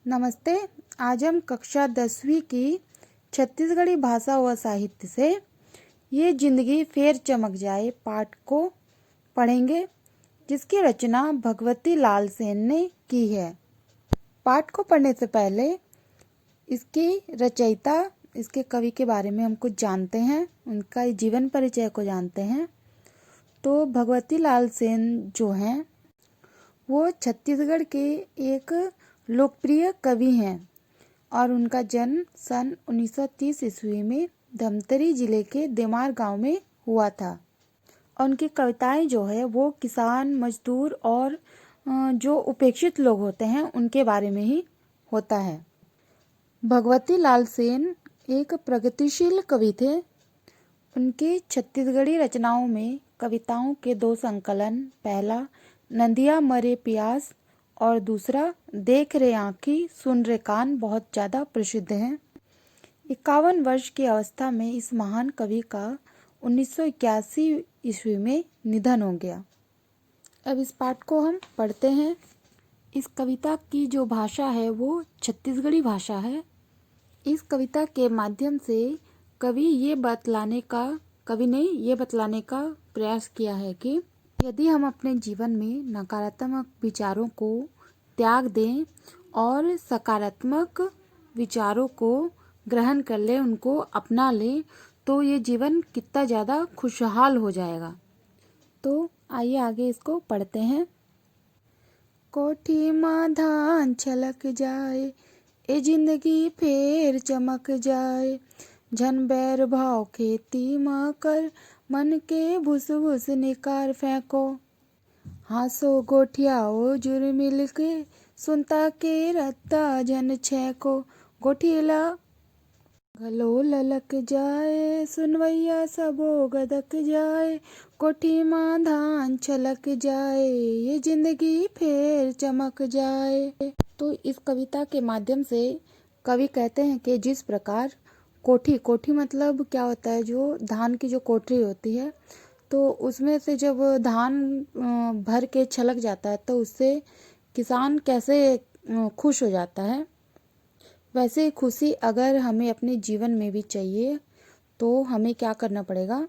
नमस्ते। आज हम कक्षा 10वीं की छत्तीसगढ़ी भाषा व साहित्य से ये जिंदगी फेर चमक जाए पाठ को पढ़ेंगे, जिसकी रचना भगवती लाल सेन ने की है। पाठ को पढ़ने से पहले इसकी रचयिता, इसके कवि के बारे में हम कुछ जानते हैं, उनका जीवन परिचय को जानते हैं। तो भगवती लाल सेन जो हैं वो छत्तीसगढ़ के एक लोकप्रिय कवि हैं और उनका जन्म सन 1930 ईस्वी में धमतरी जिले के देमार गांव में हुआ था। और उनकी कविताएं जो है वो किसान, मजदूर और जो उपेक्षित लोग होते हैं उनके बारे में ही होता है। भगवती लाल सेन एक प्रगतिशील कवि थे। उनकी छत्तीसगढ़ी रचनाओं में कविताओं के 2 संकलन, पहला नदिया मरे प्यास और दूसरा देख रे आँखी सुन रे कान बहुत ज़्यादा प्रसिद्ध हैं। 51 वर्ष की अवस्था में इस महान कवि का 1981 ईस्वी में निधन हो गया। अब इस पाठ को हम पढ़ते हैं। इस कविता की जो भाषा है वो छत्तीसगढ़ी भाषा है। इस कविता के माध्यम से कवि ने ये बतलाने का प्रयास किया है कि यदि हम अपने जीवन में नकारात्मक विचारों को त्याग दें और सकारात्मक विचारों को ग्रहण कर लें, उनको अपना लें, तो ये जीवन कितना ज़्यादा खुशहाल हो जाएगा। तो आइए आगे इसको पढ़ते हैं। कोठी माँ धान छलक जाए, ए जिंदगी फेर चमक जाए, झन बैर भाव खेती माँ कर, मन के भुस भुस निकार फेंको, हासो गोठियाओ जुर मिल के, सुनता के रत्ता झन छेको, गोठिला घलो ललक जाए, सुनवैया सबो गदक जाए, कोठी माँ धान छलक जाए, ये जिंदगी फेर चमक जाए। तो इस कविता के माध्यम से कवि कहते हैं कि जिस प्रकार कोठी मतलब क्या होता है, जो धान की जो कोठरी होती है, तो उसमें से जब धान भर के छलक जाता है तो उससे किसान कैसे खुश हो जाता है, वैसे ही खुशी अगर हमें अपने जीवन में भी चाहिए तो हमें क्या करना पड़ेगा,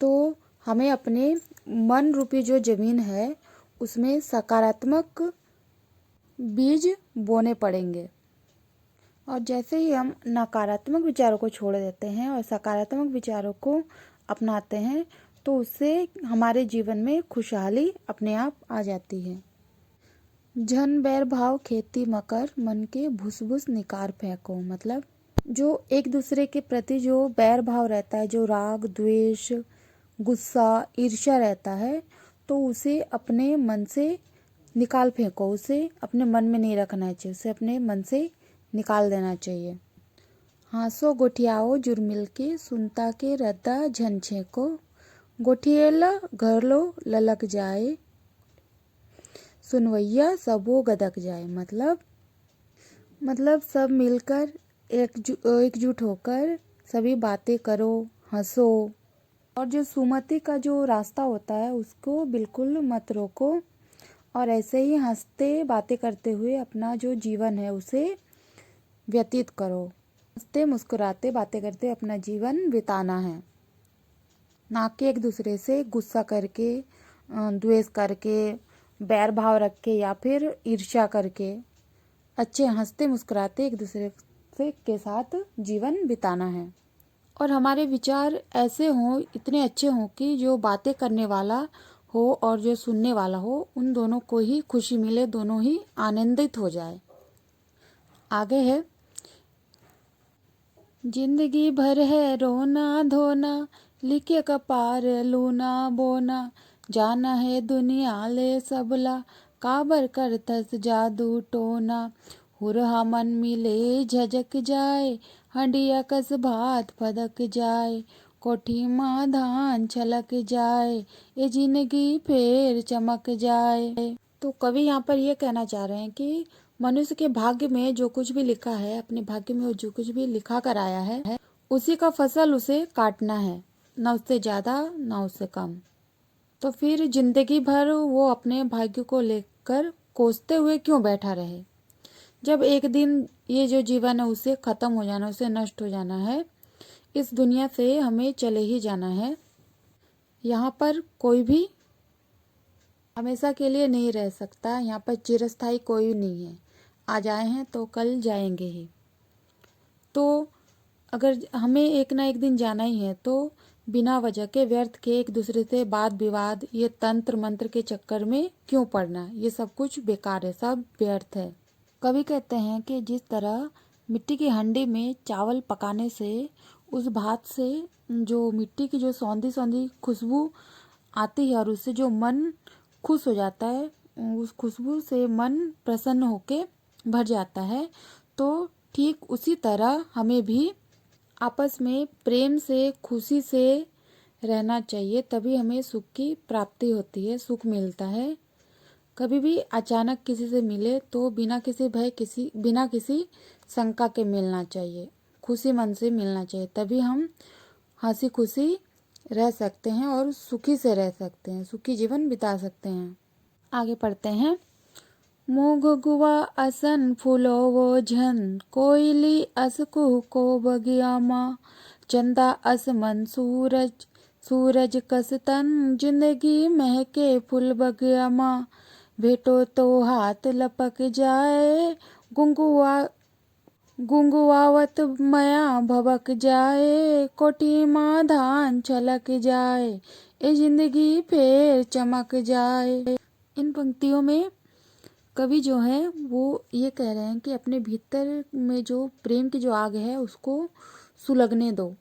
तो हमें अपने मन रूपी जो ज़मीन है उसमें सकारात्मक बीज बोने पड़ेंगे। और जैसे ही हम नकारात्मक विचारों को छोड़ देते हैं और सकारात्मक विचारों को अपनाते हैं तो उससे हमारे जीवन में खुशहाली अपने आप आ जाती है। झन बैर भाव खेती मकर, मन के भुस भुस निकार फेंको, मतलब जो एक दूसरे के प्रति जो बैर भाव रहता है, जो राग, द्वेष, गुस्सा, ईर्ष्या रहता है, तो उसे अपने मन से निकाल फेंको, उसे अपने मन में नहीं रखना चाहिए, उसे अपने मन से निकाल देना चाहिए। हासो गोठियाओ जुर मिल के, सुनता के रद्दा झन छेको, गोठियला घर लो ललक जाए, सुनवैया सबो गदक जाए, मतलब सब मिलकर एकजुट होकर सभी बातें करो, हंसो, और जो सुमति का जो रास्ता होता है उसको बिल्कुल मत रोको, और ऐसे ही हंसते बातें करते हुए अपना जो जीवन है उसे व्यतीत करो। हंसते मुस्कुराते बातें करते अपना जीवन बिताना है, ना कि एक दूसरे से गुस्सा करके, द्वेष करके, बैर भाव रख के या फिर ईर्ष्या करके। अच्छे हंसते मुस्कुराते एक दूसरे के साथ जीवन बिताना है। और हमारे विचार ऐसे हों, इतने अच्छे हों कि जो बातें करने वाला हो और जो सुनने वाला हो, उन दोनों को ही खुशी मिले, दोनों ही आनंदित हो जाए। आगे है, जिंदगी भर है रोना धोना, लिखे कपार लूना बोना, जाना है दुनिया ले सबला, काबर करतस जादू टोना, हुरहा मन मिले झजक जाए, हंडिया कस भात फदक जाए, कोठी माँ धान छलक जाए, ये जिंदगी फेर चमक जाए। तो कवि यहाँ पर ये कहना चाह रहे हैं कि मनुष्य के भाग्य में जो कुछ भी लिखा है, अपने भाग्य में जो कुछ भी लिखा कर आया है, उसी का फसल उसे काटना है, ना उससे ज़्यादा ना उससे कम। तो फिर जिंदगी भर वो अपने भाग्य को लेकर कोसते हुए क्यों बैठा रहे। जब एक दिन ये जो जीवन है उसे ख़त्म हो जाना, उसे नष्ट हो जाना है, इस दुनिया से हमें चले ही जाना है। यहाँ पर कोई भी हमेशा के लिए नहीं रह सकता, यहाँ पर चिरस्थायी कोई नहीं है। आज आए हैं तो कल जाएंगे ही। तो अगर हमें एक ना एक दिन जाना ही है तो बिना वजह के व्यर्थ के एक दूसरे से वाद विवाद, ये तंत्र मंत्र के चक्कर में क्यों पड़ना, ये सब कुछ बेकार है, सब व्यर्थ है। कवि कहते हैं कि जिस तरह मिट्टी की हांडी में चावल पकाने से उस भात से जो मिट्टी की जो सौंधी सौंधी खुशबू आती है और उससे जो मन खुश हो जाता है, उस खुशबू से मन प्रसन्न होके भर जाता है। तो ठीक उसी तरह हमें भी आपस में प्रेम से, खुशी से रहना चाहिए, तभी हमें सुख की प्राप्ति होती है, सुख मिलता है। कभी भी अचानक किसी से मिले तो बिना किसी भय, बिना किसी शंका के मिलना चाहिए, खुशी मन से मिलना चाहिए, तभी हम हंसी खुशी रह सकते हैं और सुखी से रह सकते हैं, सुखी जीवन बिता सकते हैं। आगे पढ़ते हैं। मोघ गुआ असन फूलो वो झन, कोयली अस कुह को बगिया माँ, चंदा अस मन सूरज, सूरज कस तन, जिंदगी महके फूल बगिया माँ, भेटो तो हाथ लपक जाए, गुंगुआवत मया भबक जाए, कोठी माँ धान छलक जाए, ये जिंदगी फिर चमक जाए। इन पंक्तियों में कवि जो है वो ये कह रहे हैं कि अपने भीतर में जो प्रेम की जो आग है उसको सुलगने दो।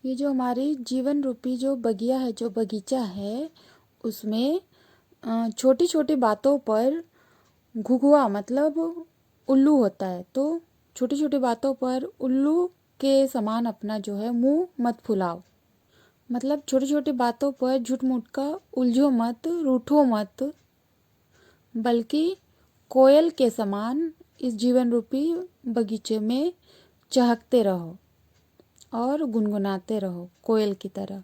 ये जो हमारी जीवन रूपी जो बगिया है, जो बगीचा है, उसमें छोटी छोटी बातों पर घुघुआ मतलब उल्लू होता है। तो छोटी छोटी बातों पर उल्लू के समान अपना जो है मुंह मत फुलाओ, मतलब छोटी छोटी बातों पर झूठ मूठ का उलझो मत, रूठो मत, बल्कि कोयल के समान इस जीवन रूपी बगीचे में चहकते रहो और गुनगुनाते रहो कोयल की तरह।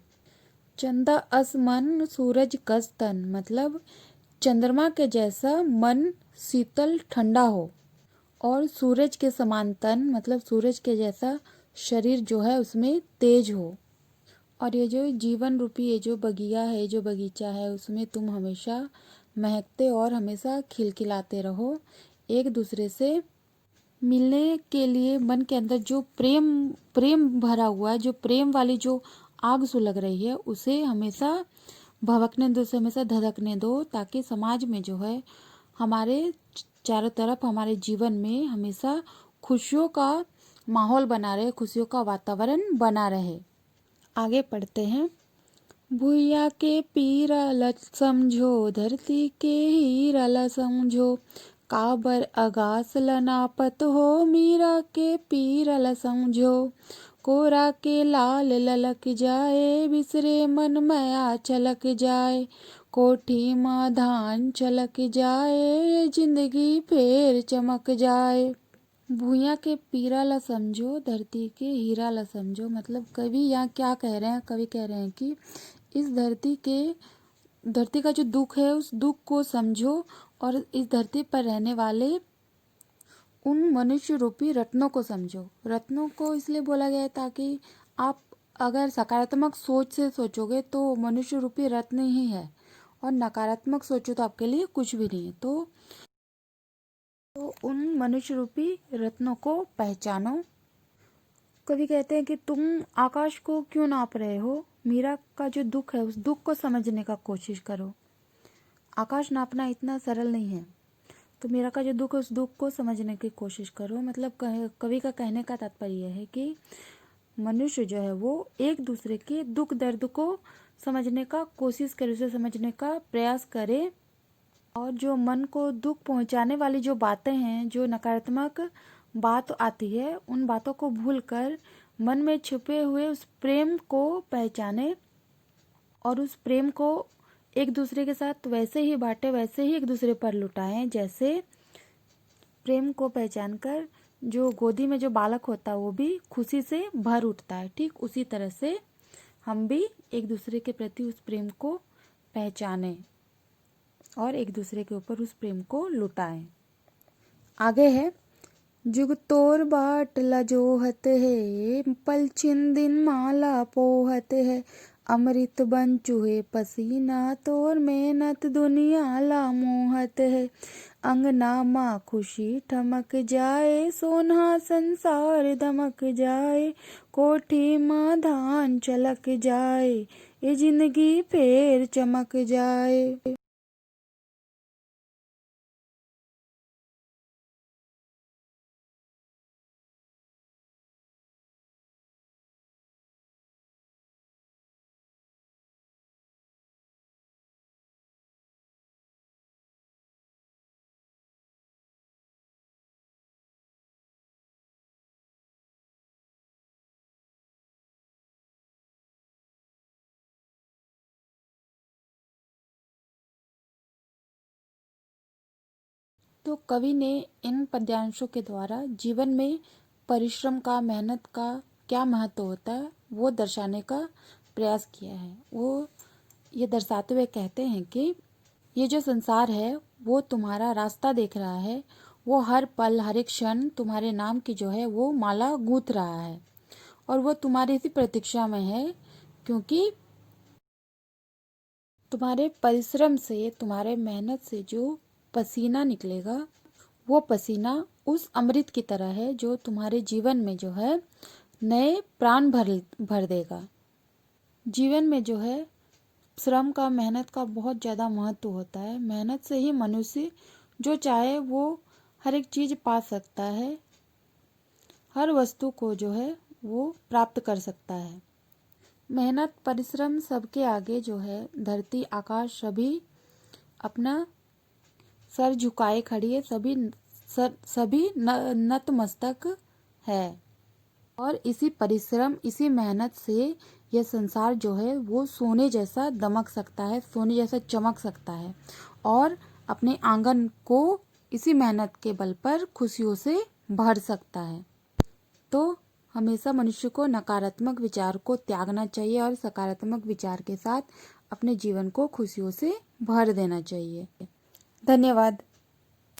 चंदा अस मन सूरज कस तन, मतलब चंद्रमा के जैसा मन शीतल ठंडा हो, और सूरज के समान तन मतलब सूरज के जैसा शरीर जो है उसमें तेज हो। और ये जो जीवन रूपी ये जो बगिया है, जो बगीचा है, उसमें तुम हमेशा महकते और हमेशा खिलखिलाते रहो। एक दूसरे से मिलने के लिए मन के अंदर जो प्रेम प्रेम भरा हुआ है, जो प्रेम वाली जो आग सुलग रही है, उसे हमेशा भभकने दो, उसे हमेशा धधकने दो, ताकि समाज में जो है हमारे चारों तरफ, हमारे जीवन में हमेशा खुशियों का माहौल बना रहे, खुशियों का वातावरण बना रहे। आगे पढ़ते हैं। भुइया के पीरा ल समझो, धरती के हीरा ल समझो, काबर अगास ल नापत हो, मीरा के पीरा ल समझो, कोरा के लाल ललक जाए, बिसरे मन मया छलक जाए, कोठी माँ धान छलक जाए, जिंदगी फिर चमक जाए। भुइयां के पीरा ला समझो, धरती के हीरा ला समझो, मतलब कवि यहाँ क्या कह रहे हैं, कवि कह रहे हैं कि इस धरती का जो दुख है उस दुख को समझो, और इस धरती पर रहने वाले उन मनुष्य रूपी रत्नों को समझो। रत्नों को इसलिए बोला गया है ताकि आप अगर सकारात्मक सोच से सोचोगे तो मनुष्य रूपी रत्न ही है, और नकारात्मक सोचो तो आपके लिए कुछ भी नहीं है। तो उन मनुष्य रूपी रत्नों को पहचानो। कवि कहते हैं कि तुम आकाश को क्यों नाप रहे हो, मीरा का जो दुख है उस दुख को समझने का कोशिश करो। आकाश नापना इतना सरल नहीं है, तो मीरा का जो दुख है उस दुख को समझने की कोशिश करो। मतलब कवि का कहने का तात्पर्य है कि मनुष्य जो है वो एक दूसरे के दुख दर्द को समझने का कोशिश करे, उसे समझने का प्रयास करे, और जो मन को दुख पहुंचाने वाली जो बातें हैं, जो नकारात्मक बात आती है, उन बातों को भूलकर मन में छुपे हुए उस प्रेम को पहचाने, और उस प्रेम को एक दूसरे के साथ वैसे ही बांटे, वैसे ही एक दूसरे पर लुटाएं, जैसे प्रेम को पहचानकर जो गोदी में जो बालक होता है वो भी खुशी से भर उठता है। ठीक उसी तरह से हम भी एक दूसरे के प्रति उस प्रेम को पहचानें। और एक दूसरे के ऊपर उस प्रेम को लुटाएं। आगे है, जुग तोर बाट लजोहत है, पलछिन दिन माला पोहत है, अमृत बन चूहे पसीना, तोर मेहनत दुनिया ला मोहत है, अंगना माँ खुशी ठमक जाए, सोना संसार दमक जाए, कोठी माँ धान चलक जाए, ये जिंदगी फिर चमक जाए। तो कवि ने इन पद्यांशों के द्वारा जीवन में परिश्रम का, मेहनत का क्या महत्व होता है वो दर्शाने का प्रयास किया है। वो ये दर्शाते हुए कहते हैं कि ये जो संसार है वो तुम्हारा रास्ता देख रहा है, वो हर पल हर एक क्षण तुम्हारे नाम की जो है वो माला गूंथ रहा है, और वो तुम्हारी इसी प्रतीक्षा में है, क्योंकि तुम्हारे परिश्रम से, तुम्हारे मेहनत से जो पसीना निकलेगा वो पसीना उस अमृत की तरह है जो तुम्हारे जीवन में जो है नए प्राण भर देगा। जीवन में जो है श्रम का, मेहनत का बहुत ज़्यादा महत्व होता है। मेहनत से ही मनुष्य जो चाहे वो हर एक चीज़ पा सकता है, हर वस्तु को जो है वो प्राप्त कर सकता है। मेहनत परिश्रम सबके आगे जो है धरती आकाश सभी अपना सर झुकाए खड़ी है, सभी नतमस्तक है, और इसी परिश्रम, इसी मेहनत से यह संसार जो है वो सोने जैसा दमक सकता है, सोने जैसा चमक सकता है, और अपने आंगन को इसी मेहनत के बल पर खुशियों से भर सकता है। तो हमेशा मनुष्य को नकारात्मक विचार को त्यागना चाहिए और सकारात्मक विचार के साथ अपने जीवन को खुशियों से भर देना चाहिए। धन्यवाद।